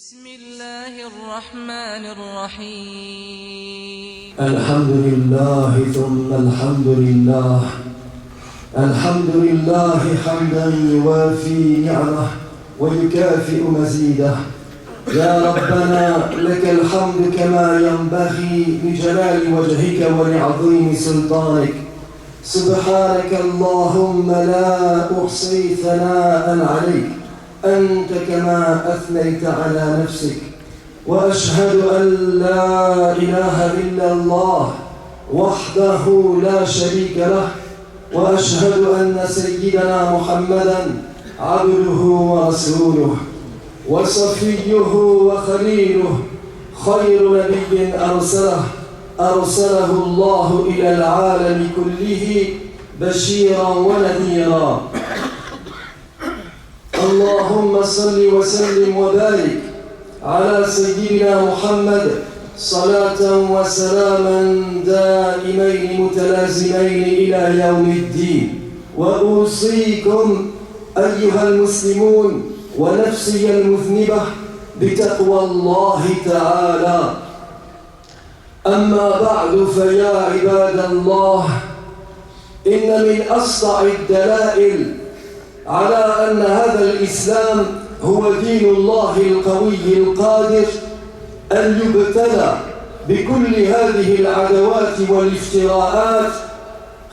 بسم الله الرحمن الرحيم. الحمد لله ثم الحمد لله، الحمد لله حمدا يوافي نعمه ويكافئ مزيده. يا ربنا لك الحمد كما ينبغي لجلال وجهك ولعظيم سلطانك. سبحانك اللهم لا أحصي ثناء عليك أنت كما أثنيت على نفسك، وأشهد أن لا إله إلا الله وحده لا شريك له، وأشهد أن سيدنا محمدًا عبده ورسوله وصفيه وخليله، خير نبي أرسله الله إلى العالم كله بشيرا ونذيرا. اللهم صل وسلم وبارك على سيدنا محمد صلاة وسلاما دائمين متلازمين إلى يوم الدين. وأوصيكم أيها المسلمون ونفسي المذنبة بتقوى الله تعالى. أما بعد، فيا عباد الله، إن من أسطع الدلائل على أن هذا الإسلام هو دين الله القوي القادر أن يبتلى بكل هذه العدوات والافتراءات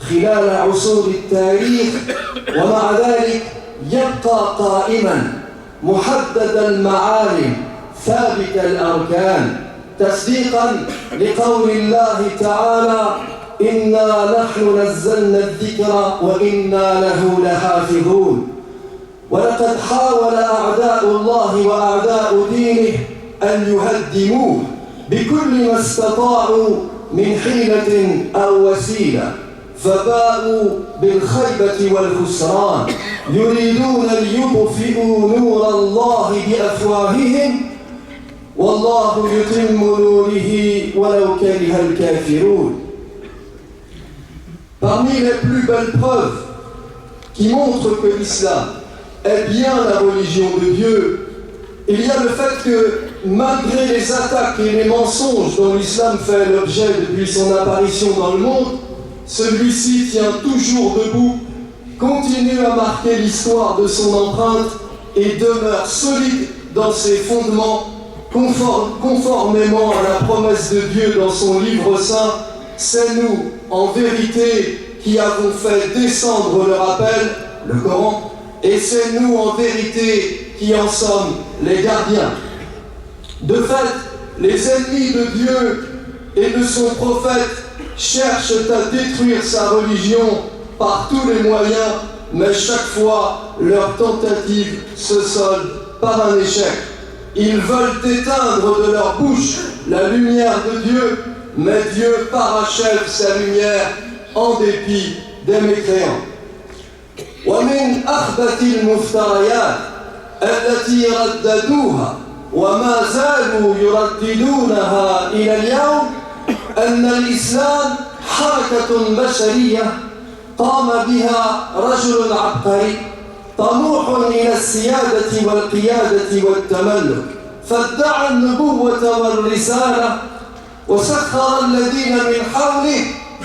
خلال عصور التاريخ، ومع ذلك يبقى قائما محدد المعالم ثابت الأركان، تصديقا لقول الله تعالى: إنا نحن نزلنا الذكر وإنا له لحافظون. ولقد حاول أعداء الله وأعداء دينه أن يهدموه بكل ما استطاعوا من حيلة أو وسيلة، فباءوا بالخيبة والخسران، يريدون ليطفئوا نور الله بأفواههم والله يتم نوره ولو كره الكافرون. Parmi les plus belles preuves qui montrent que l'islam est bien la religion de Dieu, il y a le fait que malgré les attaques et les mensonges dont l'islam fait l'objet depuis son apparition dans le monde, celui-ci tient toujours debout, continue à marquer l'histoire de son empreinte et demeure solide dans ses fondements, conformément à la promesse de Dieu dans son livre saint. C'est nous, en vérité, qui avons fait descendre le rappel, le Coran, et c'est nous, en vérité, qui en sommes les gardiens. De fait, les ennemis de Dieu et de son prophète cherchent à détruire sa religion par tous les moyens, mais chaque fois, leur tentative se solde par un échec. Ils veulent éteindre de leur bouche la lumière de Dieu, mais Dieu parachève sa lumière en dépit des mécréants. ومن أخبث المفتريات التي رددوها وما زالوا يرددونها إلى اليوم أن الإسلام حركة بشرية قام بها رجل عبقري طموح إلى السيادة والقيادة والتملك، فادعى النبوة والرسالة وسخر الذين من حوله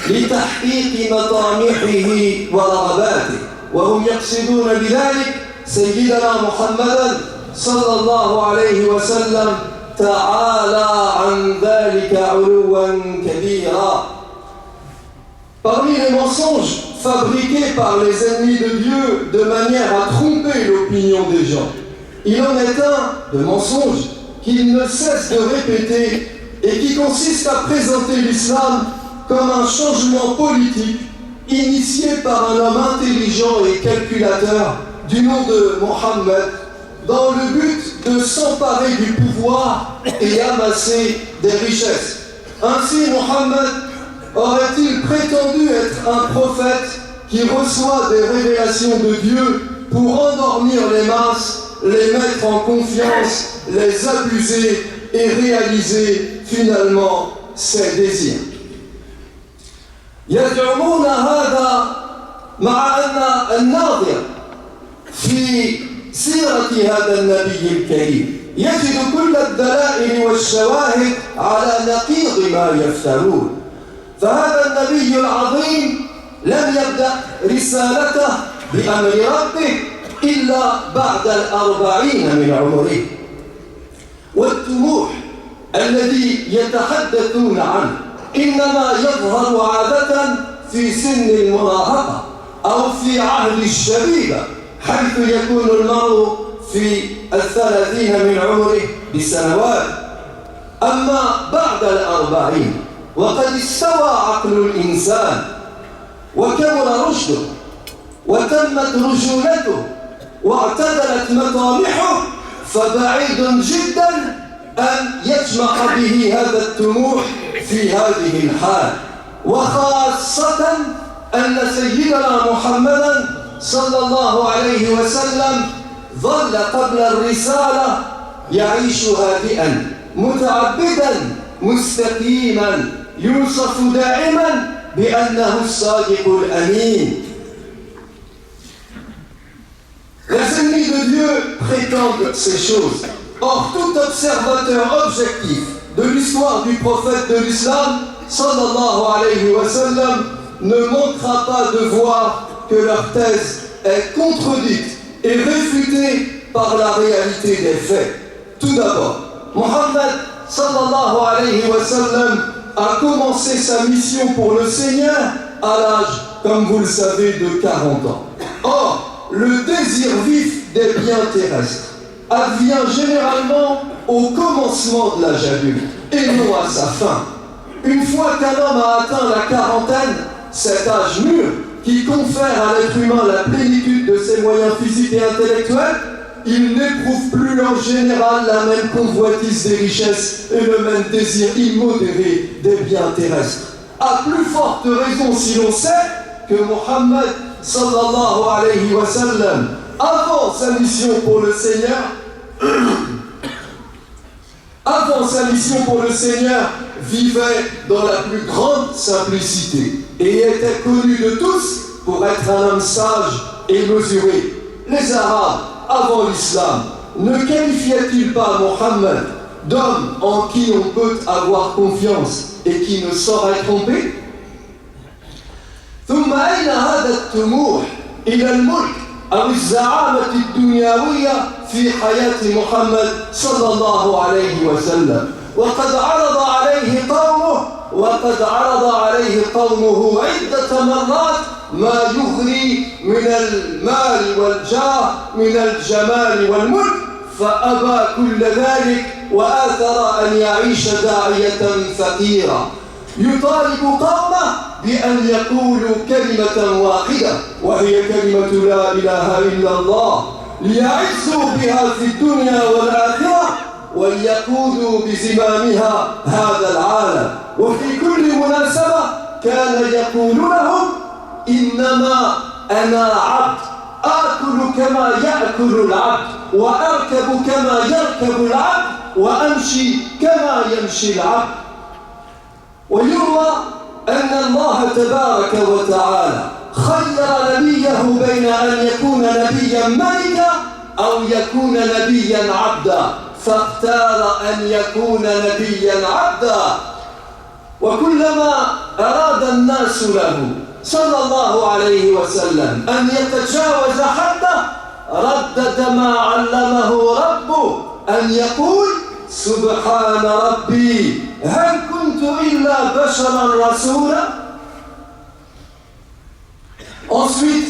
لتحقيق مطامحه ورغباته، وهم يقصدون بذلك سيدنا محمدا صلى الله عليه وسلم تعالى عن ذلك علوا كبيرا. Parmi les mensonges fabriqués par les ennemis de Dieu de manière à tromper l'opinion des gens, il en est un de mensonge qu'il ne cesse de répéter et qui consiste à présenter l'islam comme un changement politique initié par un homme intelligent et calculateur du nom de Mohammed, dans le but de s'emparer du pouvoir et amasser des richesses. Ainsi, Mohammed aurait-il prétendu être un prophète qui reçoit des révélations de Dieu pour endormir les masses, les mettre en confiance, les abuser et réaliser finalement ses désirs. يزعمون هذا مع أن الناظر في سيرة هذا النبي الكريم يجد كل الدلائل والشواهد على نقيض ما يفترون. فهذا النبي العظيم لم يبدأ رسالته بأمر ربه إلا بعد 40 من عمره. والطموح الذي يتحدثون عنه إنما يظهر عادة في سن المراهقة أو في عهد الشبيبة، حيث يكون المرء في 30 من عمره بسنوات. أما بعد 40 وقد استوى عقل الإنسان وكمل رشده وتمت رجولته واعتدلت مطامحه، فبعيد جدا أن يجمع به هذا الطموح في هذه الحال، وخاصة أن سيدنا محمدا صلى الله عليه وسلم ظل قبل الرسالة يعيش هادئا متعبدا مستقيما، يوصف دائما بأنه الصادق الأمين. Les ennemis de Dieu prétendent ces choses. Or, tout observateur objectif de l'histoire du prophète de l'islam, sallallahu alayhi wa sallam, ne manquera pas de voir que leur thèse est contredite et réfutée par la réalité des faits. Tout d'abord, Mohammed sallallahu alayhi wa sallam a commencé sa mission pour le Seigneur à l'âge, comme vous le savez, de 40 ans. Or, le désir vif des biens terrestres advient généralement au commencement de l'âge adulte et non à sa fin. Une fois qu'un homme a atteint la quarantaine, cet âge mûr qui confère à l'être humain la plénitude de ses moyens physiques et intellectuels, il n'éprouve plus en général la même convoitise des richesses et le même désir immodéré des biens terrestres. À plus forte raison si l'on sait que Mohammed sallallahu alayhi wa sallam, avant sa mission pour le Seigneur, vivait dans la plus grande simplicité et était connu de tous pour être un homme sage et mesuré. Les Arabes, avant l'islam, ne qualifiaient-ils pas Mohammed d'homme en qui on peut avoir confiance et qui ne saurait tromper? ثم أين هذا الطموح إلى الملك أو الزعامة الدنيوية في حياة محمد صلى الله عليه وسلم؟ وقد عرض عليه قومه عدة مرات ما يغني من المال والجاه، من الجمال والملك، فأبى كل ذلك وآثر أن يعيش داعية فقيرا يطالب قومه بأن يقولوا كلمة واحدة وهي كلمة لا إله إلا الله، ليعزوا بها في الدنيا والآخرة وليقودوا بزمامها هذا العالم. وفي كل مناسبة كان يقول لهم: إنما أنا عبد، آكل كما يأكل العبد، وأركب كما يركب العبد، وأمشي كما يمشي العبد. ويروى أن الله تبارك وتعالى خير نبيه بين أن يكون نبيا ملكا أو يكون نبيا عبدا، فاختار أن يكون نبيا عبدا. وكلما أراد الناس له صلى الله عليه وسلم أن يتجاوز حده ردد ما علمه ربه أن يقول: سبحان ربي هل كنت إلا بشرا رسولا. Ensuite,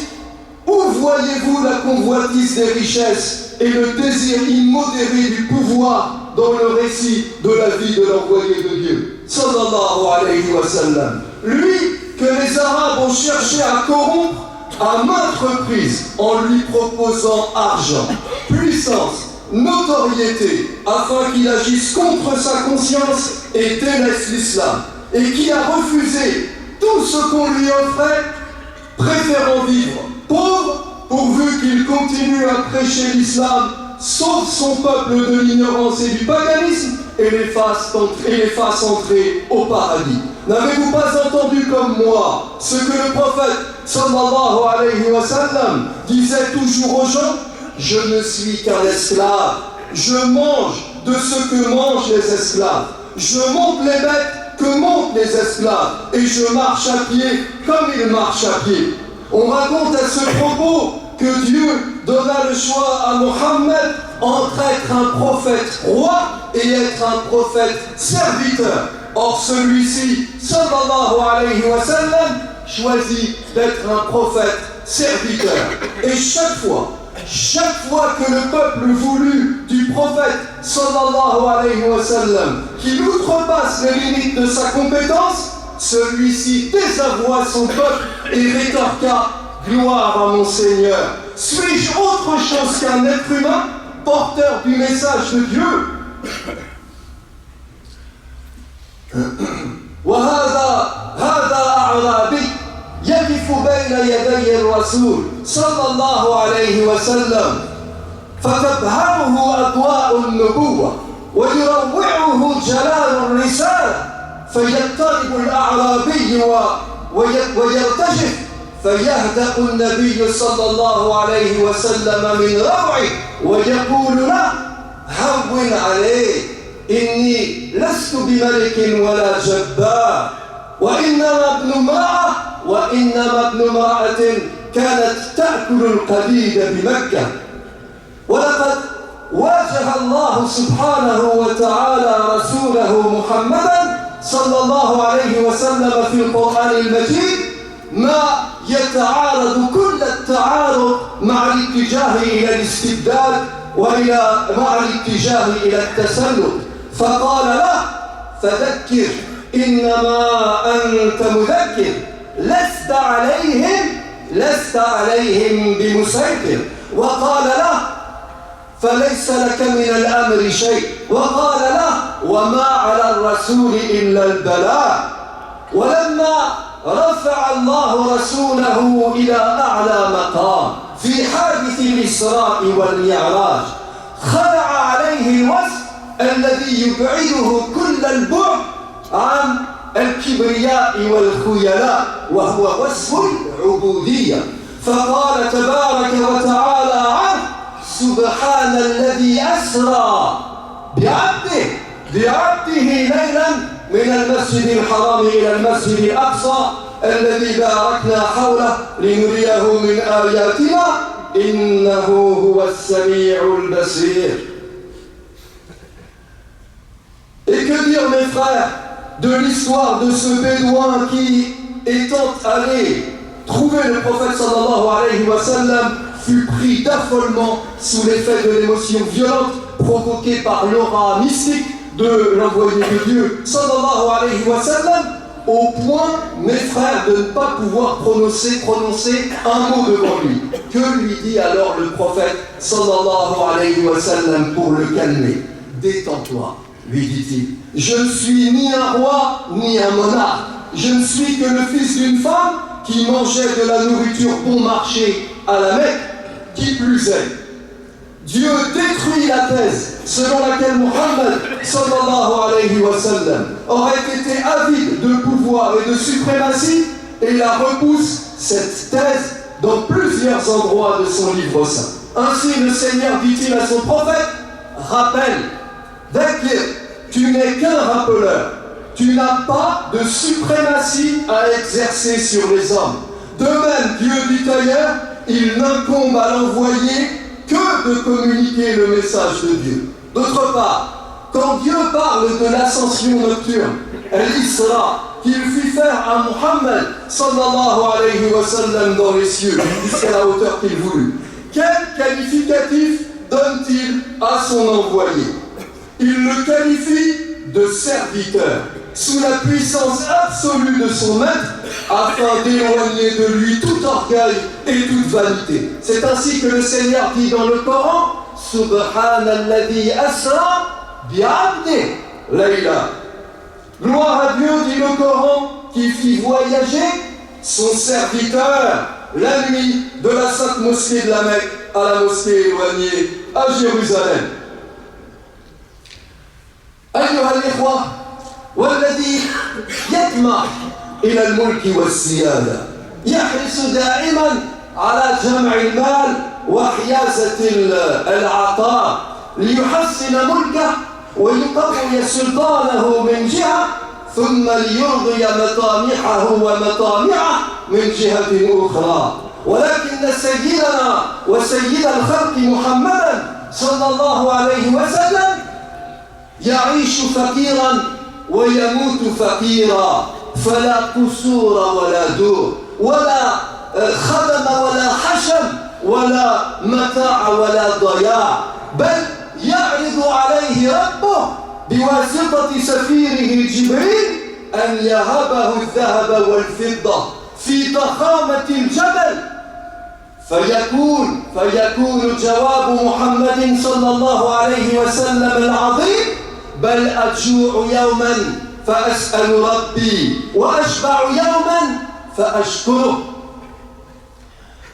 où voyez-vous la convoitise des richesses et le désir immodéré du pouvoir dans le récit de la vie de l'envoyé de Dieu, sallallahu alayhi wa sallam, lui que les Arabes ont cherché à corrompre à maintes reprises en lui proposant argent, puissance, notoriété, afin qu'il agisse contre sa conscience et délaisse l'islam, et qui a refusé tout ce qu'on lui offrait, préférant vivre pauvre pourvu qu'il continue à prêcher l'islam, sauve son peuple de l'ignorance et du paganisme et les fasse entrer au paradis. N'avez-vous pas entendu comme moi ce que le prophète sallallahu alayhi wa sallam disait toujours aux gens: je ne suis qu'un esclave, je mange de ce que mangent les esclaves. Je monte les bêtes que montent les esclaves. Et je marche à pied comme ils marchent à pied. On raconte à ce propos que Dieu donna le choix à Mohammed entre être un prophète roi et être un prophète serviteur. Or celui-ci, sallallahu alayhi wa sallam, choisit d'être un prophète serviteur. Et chaque fois que le peuple voulut du prophète sallallahu alayhi wa sallam qu'il outrepasse les limites de sa compétence, celui-ci désavoua son peuple et rétorqua: gloire à mon Seigneur. Suis-je autre chose qu'un être humain, porteur du message de Dieu? هذا أعرابي يقف بين يدي الرسول صلى الله عليه وسلم فتبهره أضواء النبوة ويروعه جلال الرسالة فيضطرب الأعرابي ويرتجف فيهدأ النبي صلى الله عليه وسلم من روعه ويقول له: هون عليك، إني لست بملك ولا جبار، وإنما ابن امرأة كانت تأكل القديد بمكة. ولقد واجه الله سبحانه وتعالى رسوله محمدا صلى الله عليه وسلم في القرآن المجيد ما يتعارض كل التعارض مع الاتجاه إلى الاستبداد مع الاتجاه إلى التسلط، فقال له: فذكر إنما أنت مذكر لست عليهم بمسيطر. وقال له: فليس لك من الأمر شيء. وقال له: وما على الرسول إلا البلاغ. ولما رفع الله رسوله إلى أعلى مقام في حادث الإسراء والمعراج خلع عليه الوصف الذي يبعده كل البعد عن الكبرياء والخيلاء، وهو وصف العبودية، فقال تبارك وتعالى عنه: سبحان الذي أسرى بعبده ليلا من المسجد الحرام إلى المسجد الأقصى الذي باركنا حوله لنريه من آياتنا إنه هو السميع البصير. Et que dire, mes frères, de l'histoire de ce bédouin qui, étant allé trouver le prophète sallallahu alayhi wa sallam, fut pris d'affolement sous l'effet de l'émotion violente provoquée par l'aura mystique de l'envoyé de Dieu sallallahu alayhi wa sallam, au point, mes frères, de ne pas pouvoir prononcer un mot devant lui. Que lui dit alors le prophète sallallahu alayhi wa sallam pour le calmer? Détends-toi, lui dit-il. Je ne suis ni un roi ni un monarque. Je ne suis que le fils d'une femme qui mangeait de la nourriture bon marché à la Mecque. Qui plus est, Dieu détruit la thèse selon laquelle Mohammed sallallahu alayhi wa sallam aurait été avide de pouvoir et de suprématie, et la repousse, cette thèse, dans plusieurs endroits de son livre saint. Ainsi le Seigneur dit-il à son prophète: rappelle, Dhakir, tu n'es qu'un rappeleur, tu n'as pas de suprématie à exercer sur les hommes. De même, Dieu dit ailleurs, il n'incombe à l'envoyé que de communiquer le message de Dieu. D'autre part, quand Dieu parle de l'ascension nocturne, l'Isra, qu'il fit faire à Mohammed sallallahu alayhi wa sallam dans les cieux, jusqu'à la hauteur qu'il voulut, quel qualificatif donne-t-il à son envoyé? Il le qualifie de serviteur, sous la puissance absolue de son maître, afin d'éloigner de lui tout orgueil et toute vanité. C'est ainsi que le Seigneur dit dans le Coran: Subhanalladhi asra bi'abdi layla. Gloire à Dieu, dit le Coran, qui fit voyager son serviteur la nuit de la sainte mosquée de la Mecque à la mosquée éloignée à Jérusalem. أيها الإخوة، والذي يطمح إلى الملك والسيادة يحرص دائما على جمع المال وحيازة العطاء ليحسن ملكه ويقوي سلطانه من جهة، ثم ليرضي مطامحه ومطامعه من جهة أخرى. ولكن سيدنا وسيد الخلق محمدا صلى الله عليه وسلم يعيش فقيرا ويموت فقيرا، فلا قصور ولا دور ولا خدم ولا حشم ولا متاع ولا ضياع، بل يعرض عليه ربه بواسطة سفيره جبريل أن يهبه الذهب والفضة في ضخامة الجبل، فيكون جواب محمد صلى الله عليه وسلم العظيم: بل أجوع يوما فأسأل ربي وأشبع يوما فأشكره.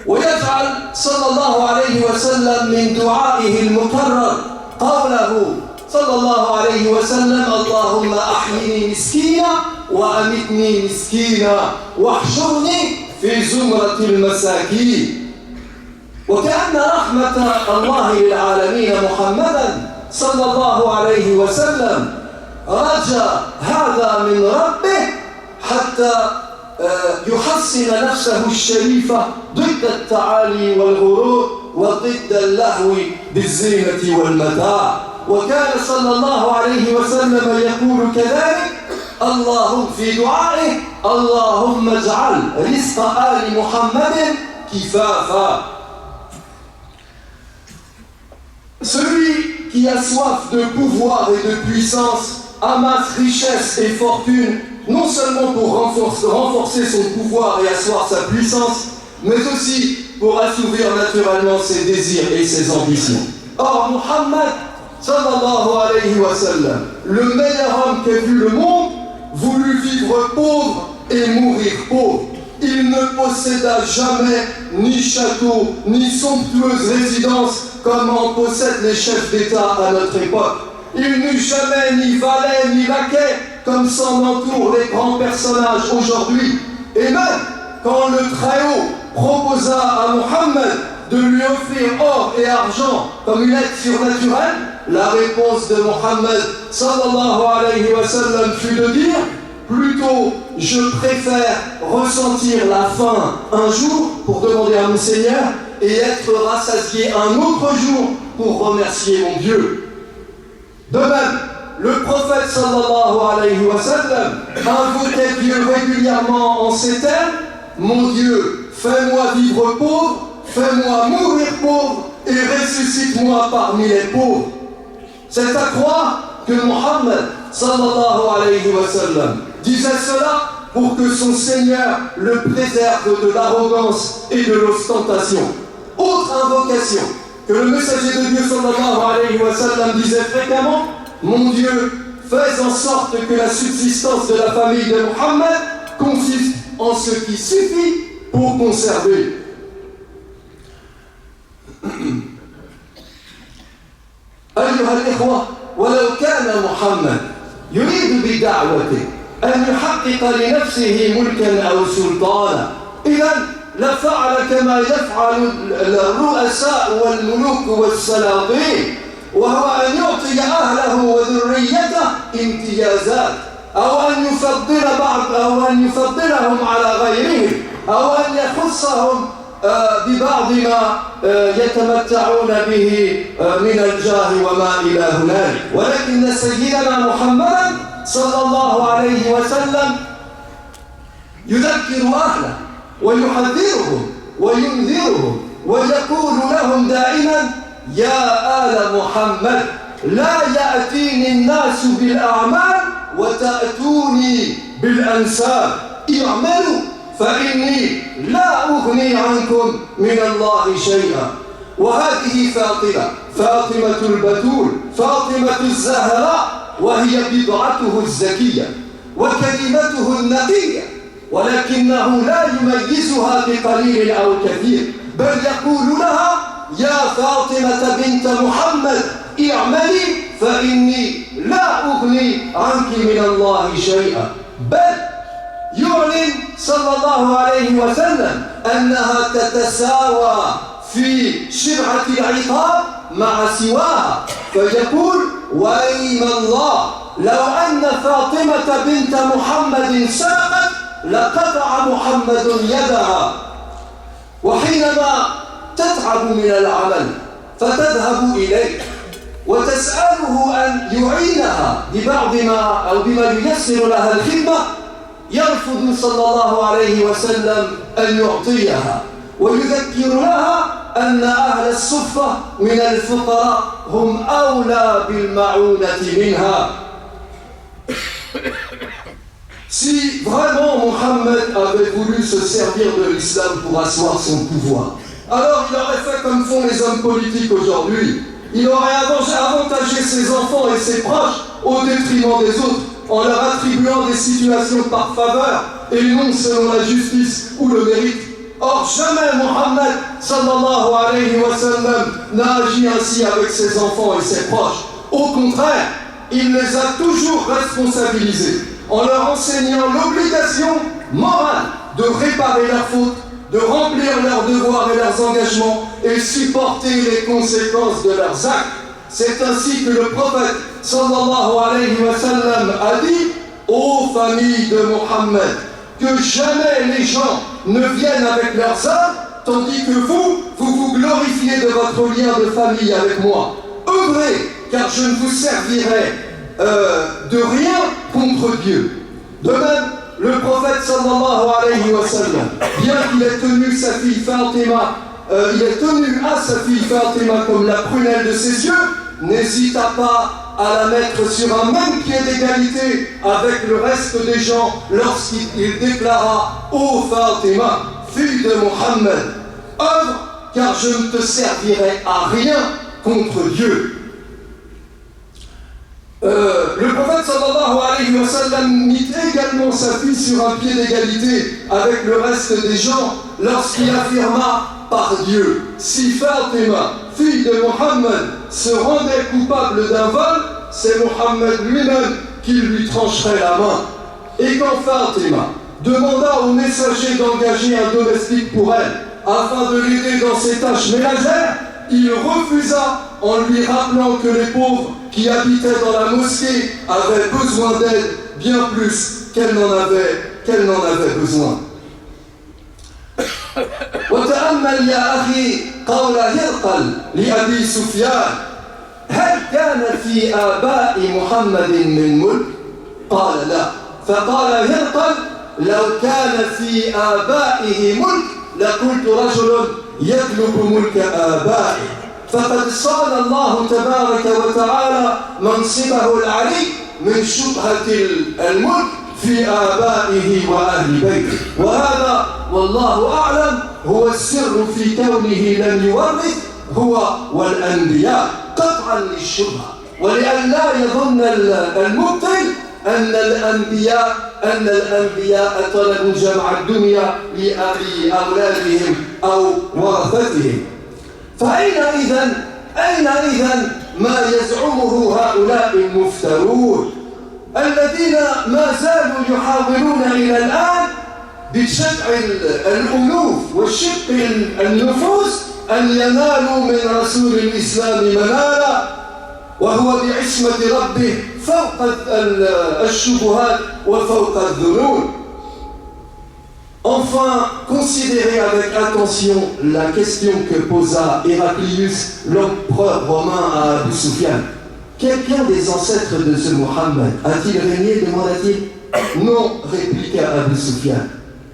ويجعل صلى الله عليه وسلم من دعائه المكرر قوله صلى الله عليه وسلم: اللهم أحيني مسكينا وأمتني مسكينا واحشرني في زمرة المساكين. وكأن رحمة الله للعالمين محمدا صلى الله عليه وسلم رجى هذا من ربه حتى يحصن نفسه الشريفة ضد التعالي والغرور وضد اللهو بالزينة والمتاع. وكان صلى الله عليه وسلم يقول كذلك اللهم في دعائه: اللهم اجعل رزق آل محمد كفافا. Celui qui a soif de pouvoir et de puissance amasse richesse et fortune, non seulement pour renforcer son pouvoir et asseoir sa puissance, mais aussi pour assouvir naturellement ses désirs et ses ambitions. Or, Muhammad, sallallahu alayhi wa sallam, le meilleur homme qu'ait vu le monde, voulut vivre pauvre et mourir pauvre. Il ne posséda jamais ni château, ni somptueuse résidence comme en possèdent les chefs d'État à notre époque. Il n'eut jamais ni valet ni laquais comme s'en entourent les grands personnages aujourd'hui. Et même quand le Très-Haut proposa à Muhammad de lui offrir or et argent comme une aide surnaturelle, la réponse de Muhammad sallallahu alayhi wa sallam fut de dire: plutôt je préfère ressentir la faim un jour pour demander à mon Seigneur et être rassasié un autre jour pour remercier mon Dieu. De même, le prophète sallallahu alayhi wa sallam invoquait Dieu régulièrement en ces termes: mon Dieu, fais-moi vivre pauvre, fais-moi mourir pauvre et ressuscite-moi parmi les pauvres. C'est à croire que Muhammad sallallahu alayhi wa sallam disait cela pour que son Seigneur le préserve de l'arrogance et de l'ostentation. Autre invocation que le messager de Dieu sallallahu alayhi wa sallam disait fréquemment: mon Dieu, fais en sorte que la subsistance de la famille de Muhammad consiste en ce qui suffit pour conserver. أيها الإخوة، ولو كان محمد يريد بدعوته أن يحقق لنفسه ملكا أو سلطانا، إذن لفعل كما يفعل الرؤساء والملوك والسلاطين، وهو أن يعطي أهله وذريته امتيازات، أو أن يفضلهم على غيرهم، أو أن يخصهم ببعض ما يتمتعون به من الجاه وما إلى هنالك. ولكن سيدنا محمد صلى الله عليه وسلم يذكر أهله ويحذرهم وينذرهم ويقول لهم دائما: يا آل محمد، لا يأتيني الناس بالأعمال وتأتوني بالأنساب، اعملوا فإني لا أغني عنكم من الله شيئا. وهذه فاطمة البتول، فاطمة الزهراء، وهي بضعته الزكية وكلمته النقية، ولكنه لا يميزها بقليل أو كثير، بل يقول لها: يا فاطمة بنت محمد، اعملي فإني لا أغني عنك من الله شيئا. بل يعلن صلى الله عليه وسلم أنها تتساوى في شرعة العقاب مع سواها فيقول وأيم الله لو أن فاطمة بنت محمد سرقت لقطع محمد يدها. وحينما تتعب من العمل فتذهب إليه وتسأله أن يعينها ببعض ما أو بما ييسر لها الخدمة، يرفض صلى الله عليه وسلم أن يعطيها، ويذكر لها أن أهل الصفة من الفقراء هم أولى بالمعونة منها. Si vraiment Mohammed avait voulu se servir de l'islam pour asseoir son pouvoir, alors il aurait fait comme font les hommes politiques aujourd'hui. Il aurait avantagé ses enfants et ses proches au détriment des autres, en leur attribuant des situations par faveur et non selon la justice ou le mérite. Or, jamais Mohammed sallallahu alayhi wa sallam n'a agi ainsi avec ses enfants et ses proches. Au contraire, il les a toujours responsabilisés en leur enseignant l'obligation morale de réparer leurs fautes, de remplir leurs devoirs et leurs engagements et supporter les conséquences de leurs actes. C'est ainsi que le prophète sallallahu alayhi wa sallam a dit aux familles de Mohammed que jamais les gens ne viennent avec leurs âmes, tandis que vous vous glorifiez de votre lien de famille avec moi. Œuvrez, car je ne vous servirai de rien contre Dieu. De même, le prophète sallallahu alayhi wa sallam, bien qu'il ait tenu sa fille Fatima, il est tenu à sa fille Fatima comme la prunelle de ses yeux, n'hésita pas à la mettre sur un même pied d'égalité avec le reste des gens lorsqu'il déclara « Ô Fatima, fille de Mohammed, œuvre, car je ne te servirai à rien contre Dieu. » Le prophète sallallahu alayhi wa sallam mit également sa fille sur un pied d'égalité avec le reste des gens lorsqu'il affirma par Dieu, si Fatima, fille de Mohammed, se rendait coupable d'un vol, c'est Mohammed lui-même qui lui trancherait la main. Et quand Fatima demanda au messager d'engager un domestique pour elle afin de l'aider dans ses tâches ménagères, il refusa en lui rappelant que les pauvres qui habitaient dans la mosquée avaient besoin d'aide bien plus qu'elle n'en avait besoin. وتأمل يا أخي قول هرقل لأبي سفيان هل كان في آباء محمد من ملك؟ قال لا. فقال هرقل لو كان في آبائه ملك لقلت رجل يطلب ملك آبائه. فقد صان الله تبارك وتعالى منصبه العلي من شبهة الملك في آبائه وأهل بيته، وهذا والله أعلم هو السر في كونه لم يورث هو والأنبياء قطعا للشبهة، ولأن لا يظن المبطل أن الأنبياء طلبوا جمع الدنيا لأولادهم أو ورثتهم. فأين إذن ما يزعمه هؤلاء المفترون الذين ما زالوا يحاولون إلى الآن بشجع الألوف وشق النفوس أن ينالوا من رسول الإسلام منالا وهو بعصمة ربه فوق الشبهات وفوق الذنوب. Enfin, considérez avec attention la question que posa Héraclius, l'empereur romain à Abu Sufyan. Quelqu'un des ancêtres de ce Mohammed a-t-il régné, demanda-t-il. Non, répliqua Abu Sufyan.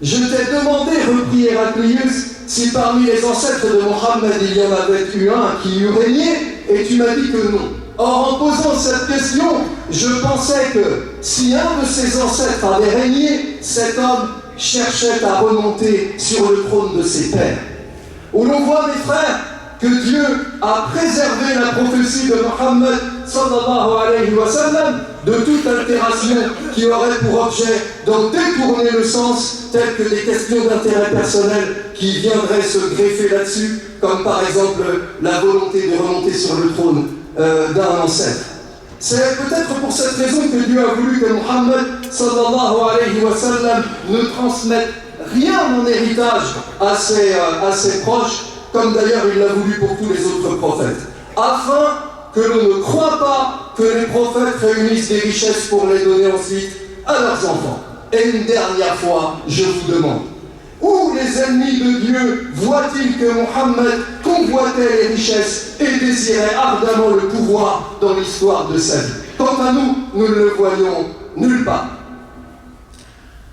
Je t'ai demandé, reprit Héraclius, si parmi les ancêtres de Mohammed il y en avait eu un qui eût régné, et tu m'as dit que non. Or, en posant cette question, je pensais que si un de ses ancêtres avait régné, cet homme cherchait à remonter sur le trône de ses pères. Où l'on voit, mes frères, que Dieu a préservé la prophétie de Mohammed sallallahu alayhi wa sallam de toute altération qui aurait pour objet d'en détourner le sens, telles que des questions d'intérêt personnel qui viendraient se greffer là-dessus, comme par exemple la volonté de remonter sur le trône d'un ancêtre. C'est peut-être pour cette raison que Dieu a voulu que Mohammed sallallahu alayhi wa sallam ne transmette rien en héritage à ses proches, comme d'ailleurs il l'a voulu pour tous les autres prophètes. afin que l'on ne croit pas que les prophètes réunissent des richesses pour les donner ensuite à leurs enfants. Et une dernière fois, je vous demande, où les ennemis de Dieu voient-ils que Mohammed convoitait les richesses et désirait ardemment le pouvoir dans l'histoire de sa vie? Quant à nous, nous ne le voyons nulle part.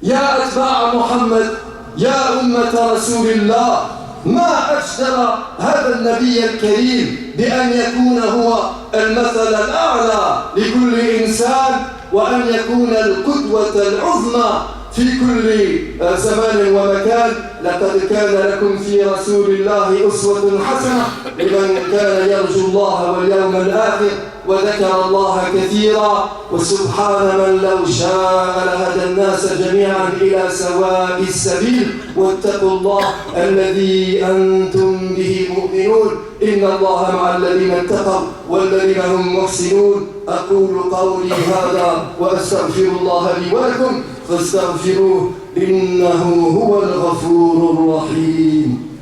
Ya atba'a Mohammed, ya ummata Rasulillah, ما أجدر هذا النبي الكريم بأن يكون هو المثل الأعلى لكل إنسان وأن يكون القدوة العظمى في كل زمان ومكان. لقد كان لكم في رسول الله أسوة حسنة لمن كان يرجو الله واليوم الآخر وذكر الله كثيرا. وسبحان من لو شاء لهدى الناس جميعا إلى سواء السبيل واتقوا الله الذي أنتم به مؤمنون إن الله مع الذين اتقوا والذين هم محسنون. أقول قولي هذا وأستغفر الله لي ولكم فاستغفروه إنه هو الغفور الرحيم.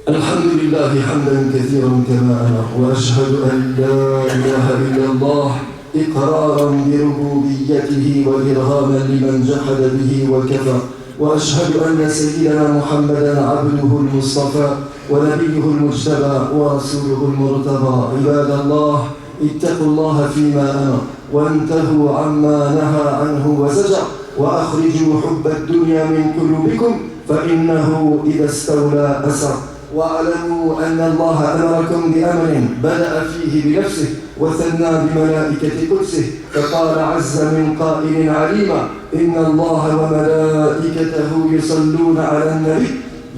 الحمد لله حمدا كثيرا كما أنا وأشهد أن لا إله إلا الله إقرارا بربوبيته وإرغاما لمن جحد به وكفر. وأشهد أن سيدنا محمدا عبده المصطفى ونبيه المجتبى ورسوله المرتضى. عباد الله اتقوا الله فيما أمر وانتهوا عما نهى عنه وزجر وأخرجوا حب الدنيا من قلوبكم فإنه إذا استولى أسر. واعلموا أن الله أمركم بأمر بدأ فيه بنفسه وثنى بملائكة قدسه فقال عز من قائل عليما إن الله وملائكته يصلون على النبي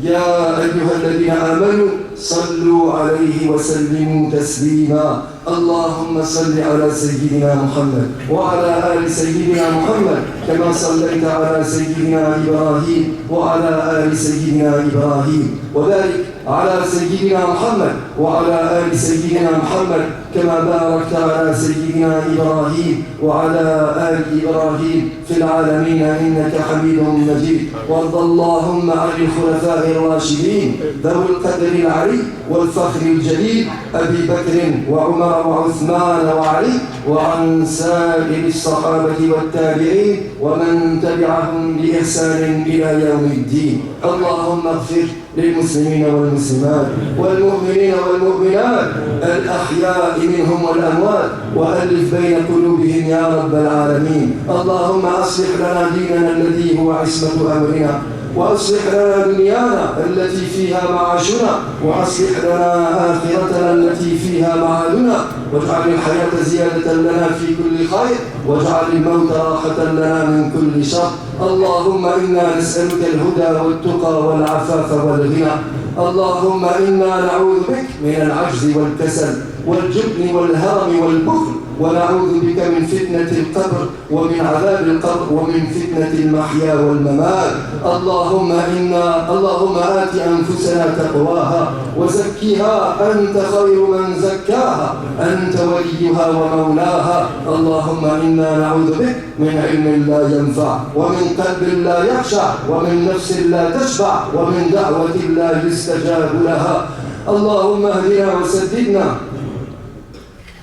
يا أيها الذين آمنوا صلوا عليه وسلموا تسليما. اللهم صل على سيدنا محمد وعلى آل سيدنا محمد كما صليت على سيدنا إبراهيم وعلى آل سيدنا إبراهيم وبارك على سيدنا محمد وعلى آل سيدنا محمد كما باركت على سيدنا إبراهيم وعلى آل إبراهيم في العالمين إنك حميد مجيد. وارض اللهم عن الخلفاء الراشدين ذوي القدر العلي والفخر الجليل أبي بكر وعمر وعثمان وعلي وعن سائر الصحابة والتابعين ومن تبعهم بإحسان إلى يوم الدين. اللهم اغفر للمسلمين والمسلمات والمؤمنين والمؤمنات الأحياء منهم والأموات وألف بين قلوبهم يا رب العالمين. اللهم أصلح لنا ديننا الذي هو عصمة أمرنا وأصلح لنا دنيانا التي فيها معاشنا وأصلح لنا آخرتنا التي فيها معادنا واجعل الحياة زيادة لنا في كل خير واجعل الموت راحة لنا من كل شر. اللهم إنا نسألك الهدى والتقى والعفاف والغنى. اللهم إنا نعوذ بك من العجز والكسل والجبن والهرم والبخل ونعوذ بك من فتنة القبر ومن عذاب القبر ومن فتنة المحيا والممات. اللهم آت أنفسنا تقواها وزكها أنت خير من زكاها أنت وليها ومولاها. اللهم إنا نعوذ بك من علم لا ينفع ومن قلب لا يخشع ومن نفس لا تشبع ومن دعوة لا يستجاب لها. اللهم اهدنا وسددنا.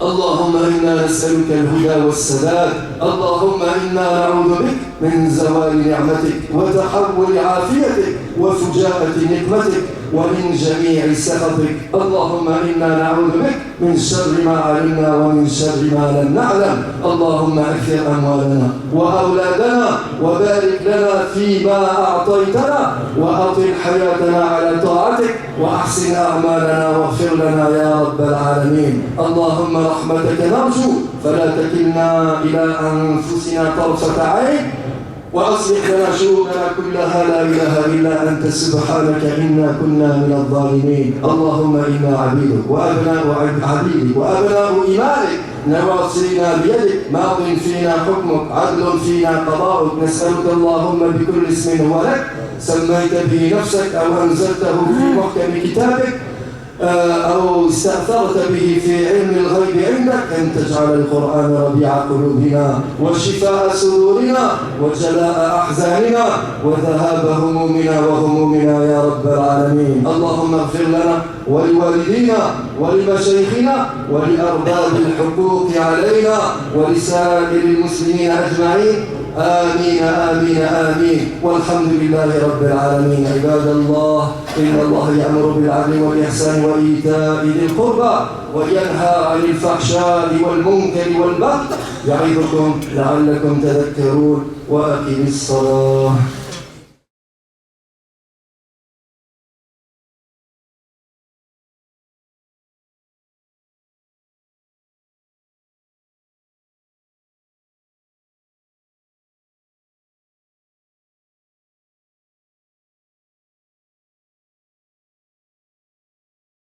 اللهم إنا نسألك الهدى والسداد. اللهم إنا نعوذ بك من زوال نعمتك وتحول عافيتك وفجاءة نقمتك ومن جميع سخطك. اللهم إنا نعوذ بك من شر ما علمنا ومن شر ما لم نعلم. اللهم أكثر أموالنا وأولادنا وبارك لنا فيما أعطيتنا وأطل حياتنا على طاعتك وأحسن أعمالنا واغفر لنا يا رب العالمين. اللهم رحمتك نرجو فلا تكلنا إلى أنفسنا طرفة عين وأصلح لنا شؤوننا كلها لا إله إلا أنت سبحانك إنا كنا من الظالمين. اللهم إنا عبيدك وأبناء عبيدك وأبناء إمائك نواصينا بيدك ماض فينا حكمك عدل فينا قضاؤك. نسألك اللهم بكل اسم هو لك سميت به نفسك أو أنزلته في محكم كتابك أو استأثرت به في علم الغيب عندك أن تجعل القرآن ربيع قلوبنا وشفاء صدورنا وجلاء أحزاننا وذهاب همومنا وغمومنا يا رب العالمين. اللهم اغفر لنا ولوالدينا ولمشايخنا ولأرباب الحقوق علينا ولسائر المسلمين أجمعين. آمين آمين آمين. والحمد لله رب العالمين. عباد الله، إن الله يأمر بالعدل والإحسان وإيتاء ذي القربى وينهى عن الفحشاء والمنكر والبغي يعظكم لعلكم تذكرون. وأقم الصلاة.